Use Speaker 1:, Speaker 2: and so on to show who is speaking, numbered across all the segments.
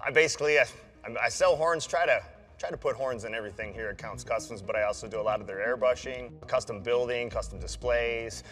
Speaker 1: I sell horns, try to put horns in everything here at Count's Customs, but I also do a lot of their airbrushing, custom building, custom displays,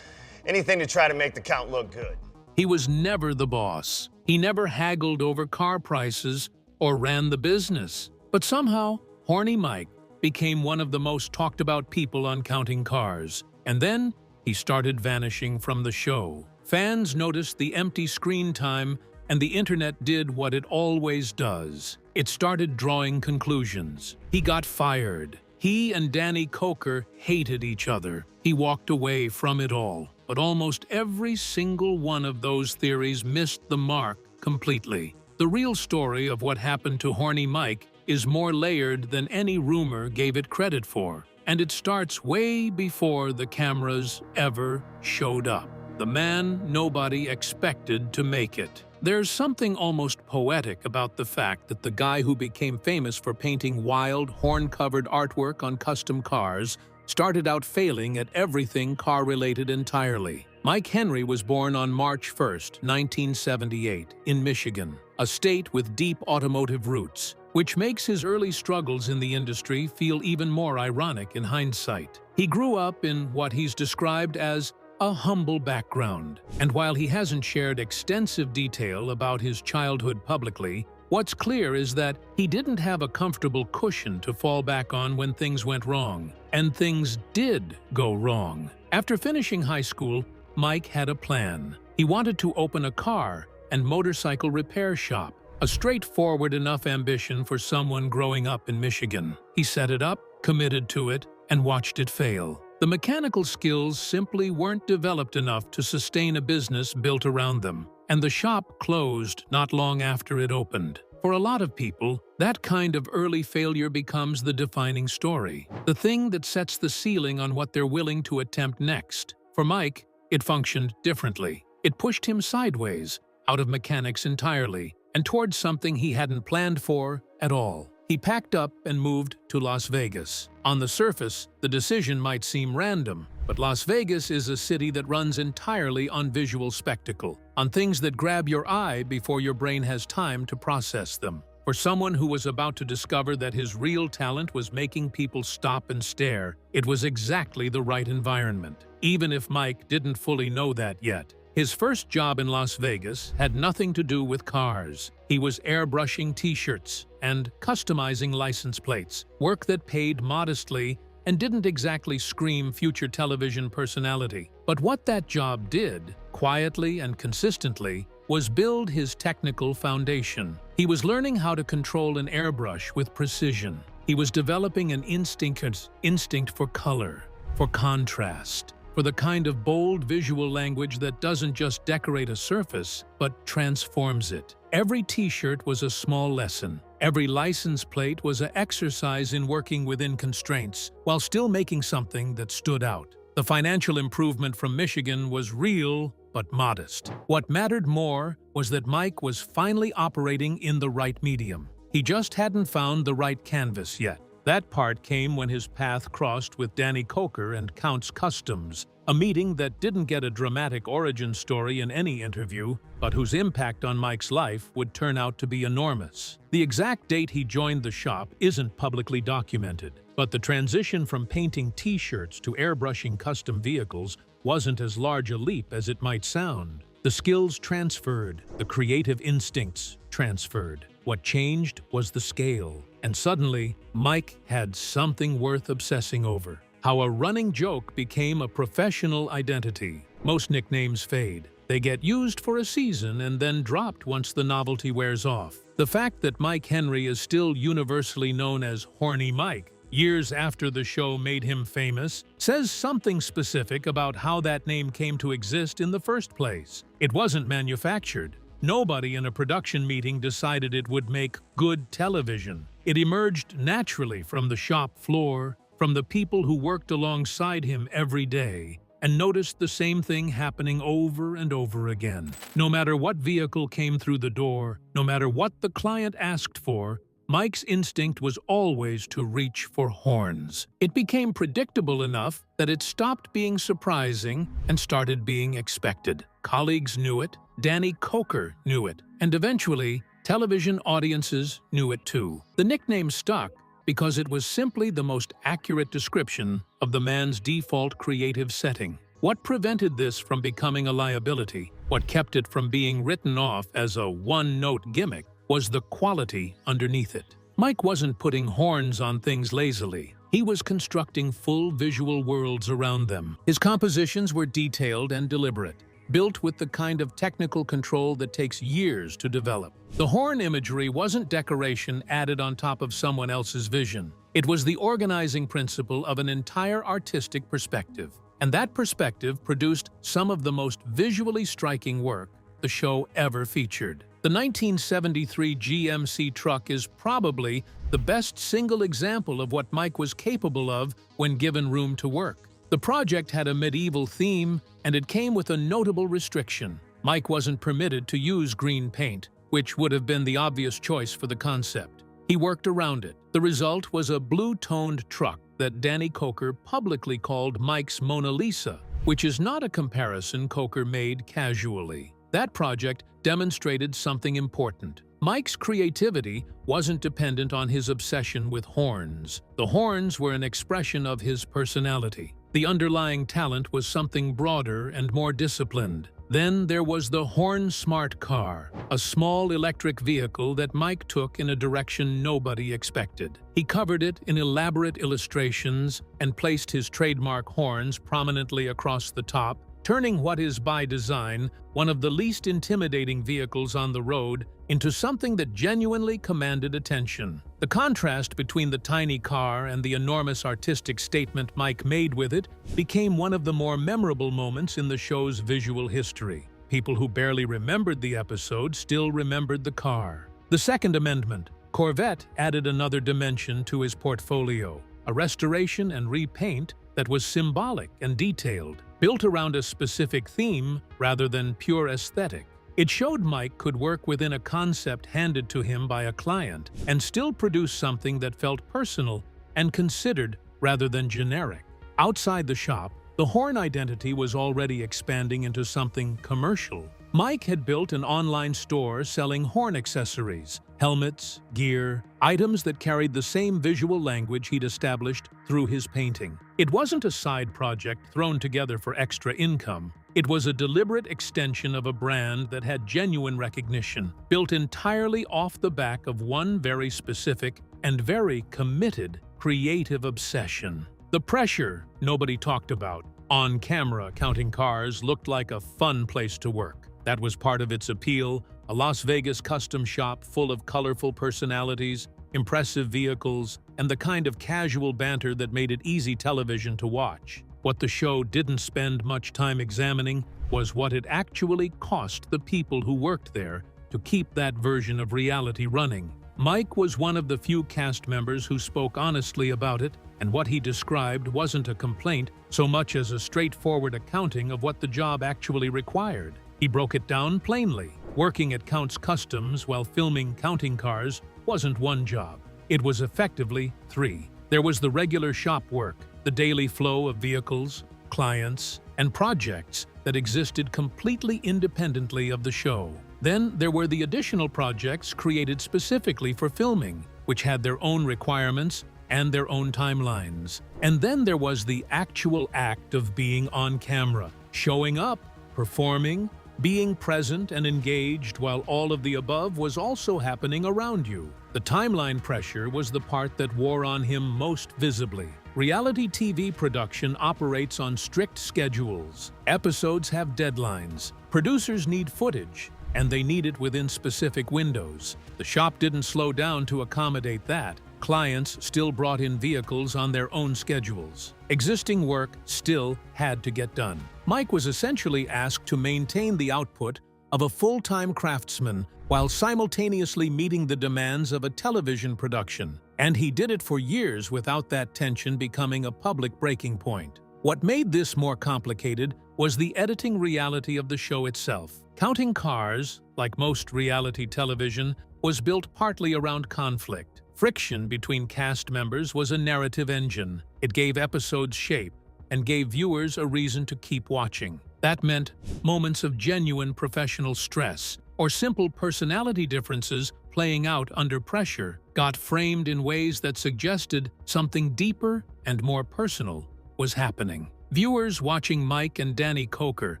Speaker 1: anything to try to make the Count look good.
Speaker 2: He was never the boss. He never haggled over car prices or ran the business. But somehow, Horny Mike became one of the most talked about people on counting cars. And then he started vanishing from the show. Fans noticed the empty screen time, and the internet did what it always does. It started drawing conclusions. He got fired. He and Danny Coker hated each other. He walked away from it all. But almost every single one of those theories missed the mark completely. The real story of what happened to Horny Mike is more layered than any rumor gave it credit for. And it starts way before the cameras ever showed up. The man nobody expected to make it. There's something almost poetic about the fact that the guy who became famous for painting wild, horn-covered artwork on custom cars started out failing at everything car-related entirely. Mike Henry was born on March 1, 1978, in Michigan, a state with deep automotive roots, which makes his early struggles in the industry feel even more ironic in hindsight. He grew up in what he's described as a humble background, and while he hasn't shared extensive detail about his childhood publicly, what's clear is that he didn't have a comfortable cushion to fall back on when things went wrong. And things did go wrong. After finishing high school, Mike had a plan. He wanted to open a car and motorcycle repair shop, a straightforward enough ambition for someone growing up in Michigan. He set it up, committed to it, and watched it fail. The mechanical skills simply weren't developed enough to sustain a business built around them, and the shop closed not long after it opened. For a lot of people, that kind of early failure becomes the defining story, the thing that sets the ceiling on what they're willing to attempt next. For Mike, it functioned differently. It pushed him sideways, out of mechanics entirely, and towards something he hadn't planned for at all. He packed up and moved to Las Vegas. On the surface, the decision might seem random, but Las Vegas is a city that runs entirely on visual spectacle, on things that grab your eye before your brain has time to process them. For someone who was about to discover that his real talent was making people stop and stare, it was exactly the right environment, even if Mike didn't fully know that yet. His first job in Las Vegas had nothing to do with cars. He was airbrushing t-shirts and customizing license plates, work that paid modestly and didn't exactly scream future television personality. But what that job did, quietly and consistently, was build his technical foundation. He was learning how to control an airbrush with precision. He was developing an instinct for color, for contrast, for the kind of bold visual language that doesn't just decorate a surface, but transforms it. Every t-shirt was a small lesson. Every license plate was an exercise in working within constraints, while still making something that stood out. The financial improvement from Michigan was real, but modest. What mattered more was that Mike was finally operating in the right medium. He just hadn't found the right canvas yet. That part came when his path crossed with Danny Coker and Count's Customs, a meeting that didn't get a dramatic origin story in any interview, but whose impact on Mike's life would turn out to be enormous. The exact date he joined the shop isn't publicly documented, but the transition from painting t-shirts to airbrushing custom vehicles wasn't as large a leap as it might sound. The skills transferred, the creative instincts transferred. What changed was the scale. And suddenly, Mike had something worth obsessing over. How a running joke became a professional identity. Most nicknames fade. They get used for a season and then dropped once the novelty wears off. The fact that Mike Henry is still universally known as Horny Mike, years after the show made him famous, says something specific about how that name came to exist in the first place. It wasn't manufactured. Nobody in a production meeting decided it would make good television. It emerged naturally from the shop floor, from the people who worked alongside him every day, and noticed the same thing happening over and over again. No matter what vehicle came through the door, no matter what the client asked for, Mike's instinct was always to reach for horns. It became predictable enough that it stopped being surprising and started being expected. Colleagues knew it, Danny Coker knew it, and eventually, Television audiences knew it too. The nickname stuck because it was simply the most accurate description of the man's default creative setting. What prevented this from becoming a liability, what kept it from being written off as a one-note gimmick, was the quality underneath it. Mike wasn't putting horns on things lazily. He was constructing full visual worlds around them. His compositions were detailed and deliberate, built with the kind of technical control that takes years to develop. The horn imagery wasn't decoration added on top of someone else's vision. It was the organizing principle of an entire artistic perspective. And that perspective produced some of the most visually striking work the show ever featured. The 1973 GMC truck is probably the best single example of what Mike was capable of when given room to work. The project had a medieval theme, and it came with a notable restriction. Mike wasn't permitted to use green paint, which would have been the obvious choice for the concept. He worked around it. The result was a blue-toned truck that Danny Coker publicly called Mike's Mona Lisa, which is not a comparison Coker made casually. That project demonstrated something important. Mike's creativity wasn't dependent on his obsession with horns. The horns were an expression of his personality. The underlying talent was something broader and more disciplined. Then there was the Horn Smart Car, a small electric vehicle that Mike took in a direction nobody expected. He covered it in elaborate illustrations and placed his trademark horns prominently across the top, turning what is by design one of the least intimidating vehicles on the road into something that genuinely commanded attention. The contrast between the tiny car and the enormous artistic statement Mike made with it became one of the more memorable moments in the show's visual history. People who barely remembered the episode still remembered the car. The Second Amendment, Corvette, added another dimension to his portfolio, a restoration and repaint that was symbolic and detailed, built around a specific theme rather than pure aesthetic. It showed Mike could work within a concept handed to him by a client and still produce something that felt personal and considered rather than generic. Outside the shop, the horn identity was already expanding into something commercial. Mike had built an online store selling horn accessories, helmets, gear, items that carried the same visual language he'd established through his painting. It wasn't a side project thrown together for extra income. It was a deliberate extension of a brand that had genuine recognition, built entirely off the back of one very specific and very committed creative obsession. The pressure nobody talked about. On camera, counting cars looked like a fun place to work. That was part of its appeal, a Las Vegas custom shop full of colorful personalities, impressive vehicles, and the kind of casual banter that made it easy television to watch. What the show didn't spend much time examining was what it actually cost the people who worked there to keep that version of reality running. Mike was one of the few cast members who spoke honestly about it, and what he described wasn't a complaint so much as a straightforward accounting of what the job actually required. He broke it down plainly. Working at Count's Customs while filming counting cars wasn't one job. It was effectively three. There was the regular shop work, the daily flow of vehicles, clients, and projects that existed completely independently of the show. Then there were the additional projects created specifically for filming, which had their own requirements and their own timelines. And then there was the actual act of being on camera, showing up, performing, being present and engaged while all of the above was also happening around you. The timeline pressure was the part that wore on him most visibly. Reality TV production operates on strict schedules. Episodes have deadlines. Producers need footage, and they need it within specific windows. The shop didn't slow down to accommodate that. Clients still brought in vehicles on their own schedules. Existing work still had to get done. Mike was essentially asked to maintain the output of a full-time craftsman while simultaneously meeting the demands of a television production. And he did it for years without that tension becoming a public breaking point. What made this more complicated was the editing reality of the show itself. Counting Cars, like most reality television, was built partly around conflict. Friction between cast members was a narrative engine. It gave episodes shape and gave viewers a reason to keep watching. That meant moments of genuine professional stress, or simple personality differences playing out under pressure got framed in ways that suggested something deeper and more personal was happening. Viewers watching Mike and Danny Coker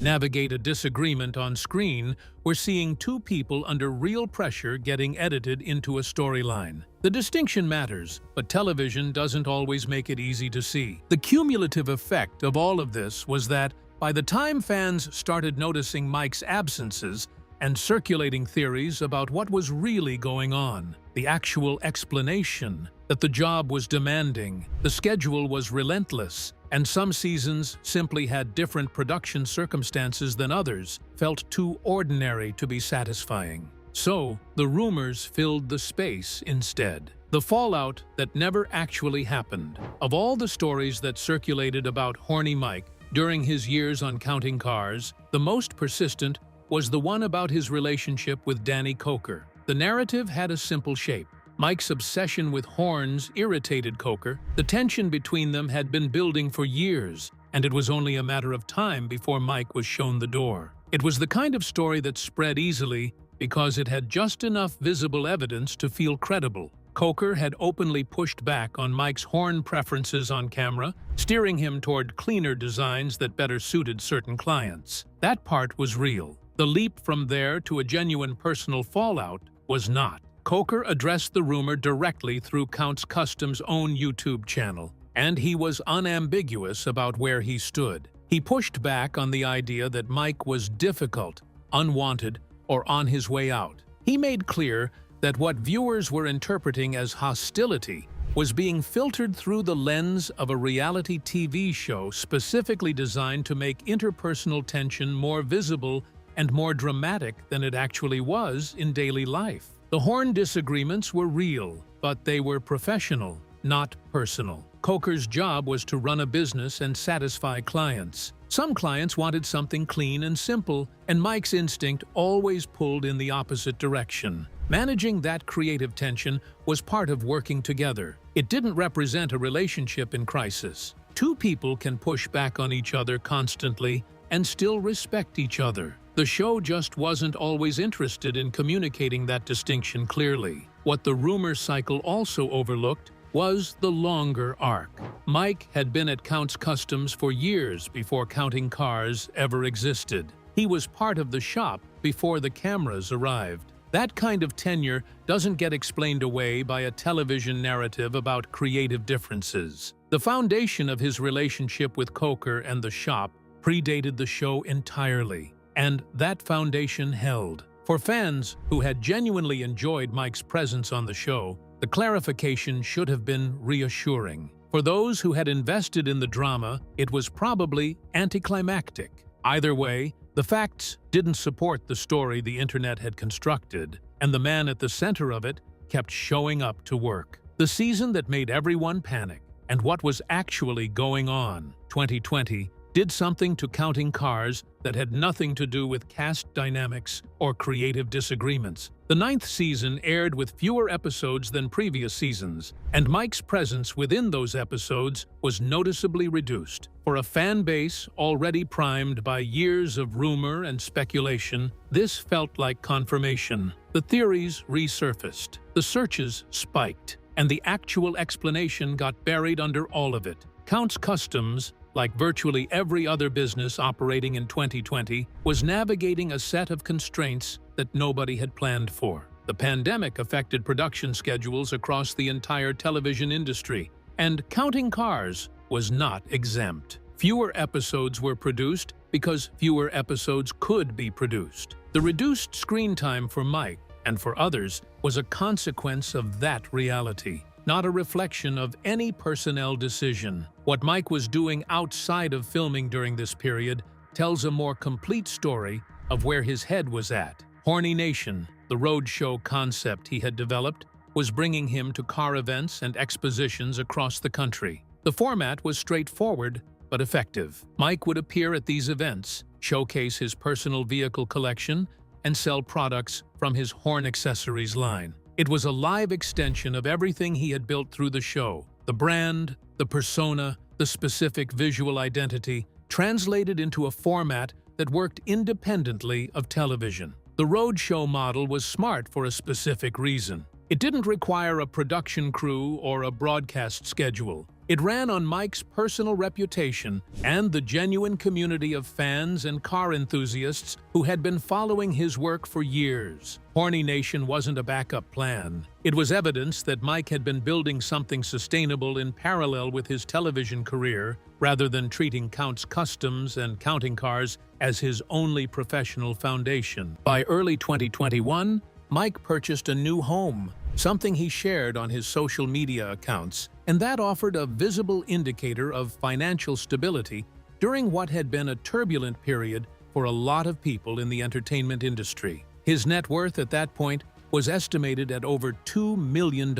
Speaker 2: navigate a disagreement on screen were seeing two people under real pressure getting edited into a storyline. The distinction matters, but television doesn't always make it easy to see. The cumulative effect of all of this was that by the time fans started noticing Mike's absences and circulating theories about what was really going on, the actual explanation that the job was demanding, the schedule was relentless, and some seasons simply had different production circumstances than others, felt too ordinary to be satisfying. So, the rumors filled the space instead. The fallout that never actually happened. Of all the stories that circulated about Horny Mike during his years on Counting Cars, the most persistent was the one about his relationship with Danny Coker. The narrative had a simple shape. Mike's obsession with horns irritated Coker. The tension between them had been building for years, and it was only a matter of time before Mike was shown the door. It was the kind of story that spread easily because it had just enough visible evidence to feel credible. Coker had openly pushed back on Mike's horn preferences on camera, steering him toward cleaner designs that better suited certain clients. That part was real. The leap from there to a genuine personal fallout was not. Coker addressed the rumor directly through Count's Custom's own YouTube channel, and he was unambiguous about where he stood. He pushed back on the idea that Mike was difficult, unwanted, or on his way out. He made clear that what viewers were interpreting as hostility was being filtered through the lens of a reality TV show specifically designed to make interpersonal tension more visible and more dramatic than it actually was in daily life. The horn disagreements were real, but they were professional, not personal. Coker's job was to run a business and satisfy clients. Some clients wanted something clean and simple, and Mike's instinct always pulled in the opposite direction. Managing that creative tension was part of working together. It didn't represent a relationship in crisis. Two people can push back on each other constantly and still respect each other. The show just wasn't always interested in communicating that distinction clearly. What the rumor cycle also overlooked was the longer arc. Mike had been at Count's Customs for years before Counting Cars ever existed. He was part of the shop before the cameras arrived. That kind of tenure doesn't get explained away by a television narrative about creative differences. The foundation of his relationship with Coker and the shop predated the show entirely, and that foundation held. For fans who had genuinely enjoyed Mike's presence on the show, the clarification should have been reassuring. For those who had invested in the drama, it was probably anticlimactic. Either way, the facts didn't support the story the internet had constructed, and the man at the center of it kept showing up to work. The season that made everyone panic, and what was actually going on, 2020, did something to Counting Cars that had nothing to do with cast dynamics or creative disagreements. The 9th season aired with fewer episodes than previous seasons, and Mike's presence within those episodes was noticeably reduced. For a fan base already primed by years of rumor and speculation, this felt like confirmation. The theories resurfaced, the searches spiked, and the actual explanation got buried under all of it. Count's Customs, like virtually every other business operating in 2020, was navigating a set of constraints that nobody had planned for. The pandemic affected production schedules across the entire television industry, and Counting Cars was not exempt. Fewer episodes were produced because fewer episodes could be produced. The reduced screen time for Mike and for others was a consequence of that reality, not a reflection of any personnel decision. What Mike was doing outside of filming during this period tells a more complete story of where his head was at. Horny Nation, the roadshow concept he had developed, was bringing him to car events and expositions across the country. The format was straightforward but effective. Mike would appear at these events, showcase his personal vehicle collection, and sell products from his horn accessories line. It was a live extension of everything he had built through the show. The brand, the persona, the specific visual identity, translated into a format that worked independently of television. The roadshow model was smart for a specific reason. It didn't require a production crew or a broadcast schedule. It ran on Mike's personal reputation and the genuine community of fans and car enthusiasts who had been following his work for years. Horny Nation wasn't a backup plan. It was evidence that Mike had been building something sustainable in parallel with his television career, rather than treating Count's Customs and Counting Cars as his only professional foundation. By early 2021, Mike purchased a new home, something he shared on his social media accounts, and that offered a visible indicator of financial stability during what had been a turbulent period for a lot of people in the entertainment industry. His net worth at that point was estimated at over $2 million,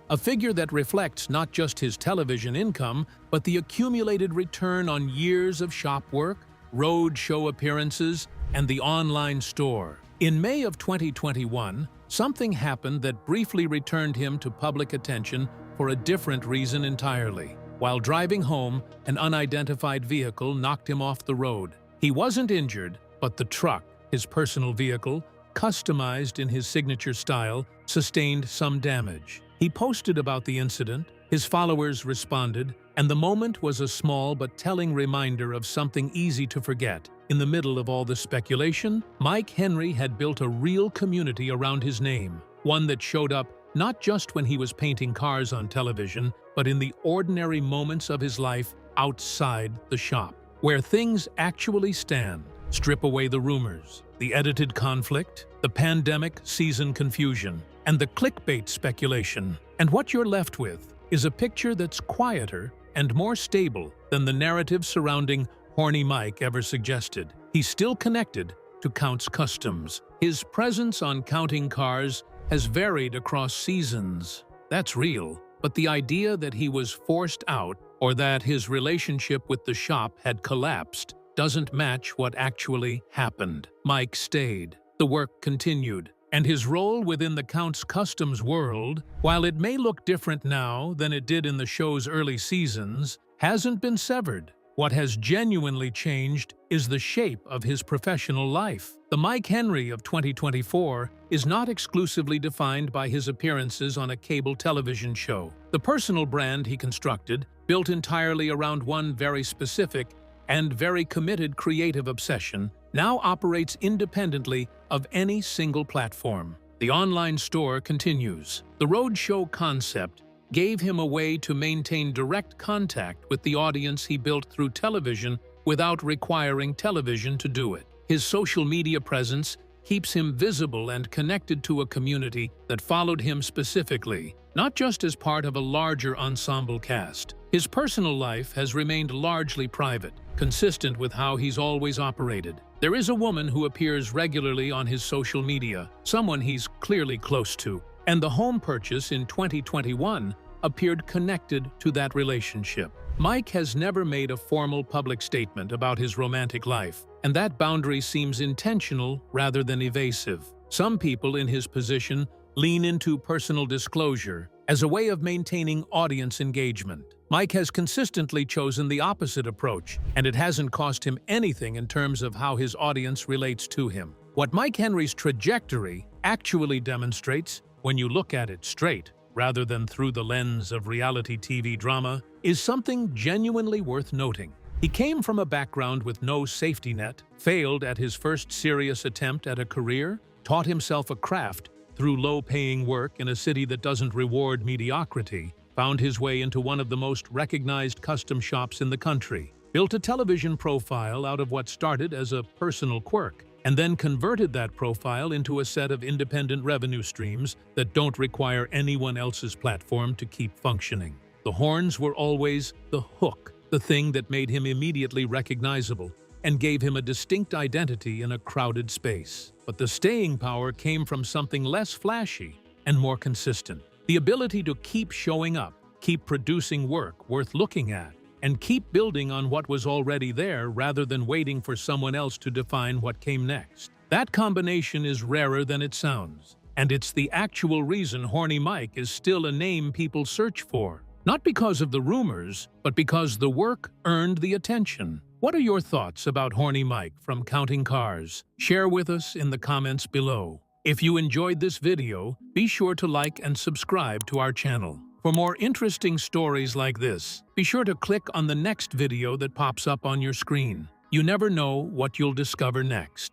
Speaker 2: a figure that reflects not just his television income, but the accumulated return on years of shop work, road show appearances, and the online store. In May of 2021, something happened that briefly returned him to public attention for a different reason entirely. While driving home, an unidentified vehicle knocked him off the road. He wasn't injured, but the truck, his personal vehicle, customized in his signature style, sustained some damage. He posted about the incident, his followers responded, and the moment was a small but telling reminder of something easy to forget. In the middle of all the speculation, Mike Henry had built a real community around his name, one that showed up not just when he was painting cars on television, but in the ordinary moments of his life outside the shop, where things actually stand. Strip away the rumors, the edited conflict, the pandemic season confusion, and the clickbait speculation, and what you're left with is a picture that's quieter and more stable than the narrative surrounding Horny Mike ever suggested. He's still connected to Count's Customs. His presence on Counting Cars has varied across seasons. That's real, but the idea that he was forced out or that his relationship with the shop had collapsed doesn't match what actually happened. Mike stayed, the work continued, and his role within the Count's Customs world, while it may look different now than it did in the show's early seasons, hasn't been severed. What has genuinely changed is the shape of his professional life. The Mike Henry of 2024 is not exclusively defined by his appearances on a cable television show. The personal brand he constructed, built entirely around one very specific and very committed creative obsession, now operates independently of any single platform. The online store continues. The roadshow concept gave him a way to maintain direct contact with the audience he built through television without requiring television to do it. His social media presence keeps him visible and connected to a community that followed him specifically, not just as part of a larger ensemble cast. His personal life has remained largely private, consistent with how he's always operated. There is a woman who appears regularly on his social media, someone he's clearly close to, and the home purchase in 2021 appeared connected to that relationship. Mike has never made a formal public statement about his romantic life, and that boundary seems intentional rather than evasive. Some people in his position lean into personal disclosure as a way of maintaining audience engagement. Mike has consistently chosen the opposite approach, and it hasn't cost him anything in terms of how his audience relates to him. What Mike Henry's trajectory actually demonstrates, when you look at it straight, rather than through the lens of reality TV drama, is something genuinely worth noting. He came from a background with no safety net, failed at his first serious attempt at a career, taught himself a craft through low-paying work in a city that doesn't reward mediocrity, found his way into one of the most recognized custom shops in the country, built a television profile out of what started as a personal quirk, and then converted that profile into a set of independent revenue streams that don't require anyone else's platform to keep functioning. The horns were always the hook, the thing that made him immediately recognizable and gave him a distinct identity in a crowded space. But the staying power came from something less flashy and more consistent. The ability to keep showing up, keep producing work worth looking at, and keep building on what was already there rather than waiting for someone else to define what came next. That combination is rarer than it sounds, and it's the actual reason Horny Mike is still a name people search for. Not because of the rumors, but because the work earned the attention. What are your thoughts about Horny Mike from Counting Cars? Share with us in the comments below. If you enjoyed this video, be sure to like and subscribe to our channel. For more interesting stories like this, be sure to click on the next video that pops up on your screen. You never know what you'll discover next.